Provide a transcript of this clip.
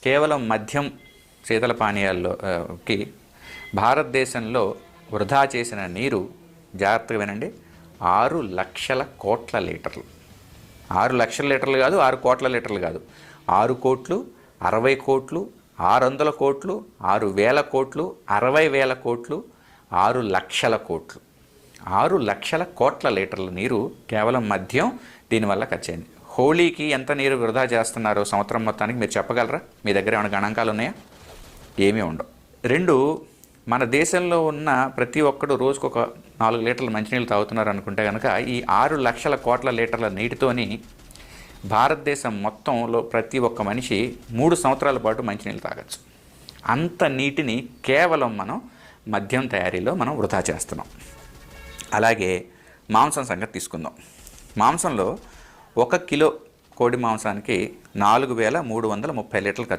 కేవలం మద్యం శీతల పానీయాల్లోకి భారతదేశంలో వృధా చేసిన నీరు, జాగ్రత్తగా వినండి, 6,00,000 లీటర్లు. 6,00,000 లీటర్లు కాదు, 6,00,00,000 లీటర్లు కాదు, 6,60,00,000, 60,00,00,000, 600,00,00,000, 6,000,00,000, 60,000,00,000, 6,00,000,00,000. 6,00,000,00,000 లీటర్ల నీరు కేవలం మద్యం దీనివల్ల ఖర్చయింది. హోళీకి ఎంత నీరు వృధా చేస్తున్నారో సంవత్సరం మొత్తానికి మీరు చెప్పగలరా? మీ దగ్గర ఏమైనా గణాంకాలు ఉన్నాయా? ఏమీ ఉండవు. 2, మన దేశంలో ఉన్న ప్రతి ఒక్కడు రోజుకు ఒక 4 లీటర్ల మంచినీళ్ళు తాగుతున్నారు అనుకుంటే కనుక ఈ 6,00,000,00,000 లీటర్ల నీటితోని భారతదేశం మొత్తంలో ప్రతి ఒక్క మనిషి 3 సంవత్సరాల పాటు మంచినీళ్ళు తాగొచ్చు. అంత నీటిని కేవలం మనం మద్యం తయారీలో మనం వృధా చేస్తున్నాం. అలాగే మాంసం సంగతి తీసుకుందాం. మాంసంలో 1 కిలో కోడి మాంసానికి 4,330 లీటర్లు ఖర్చు.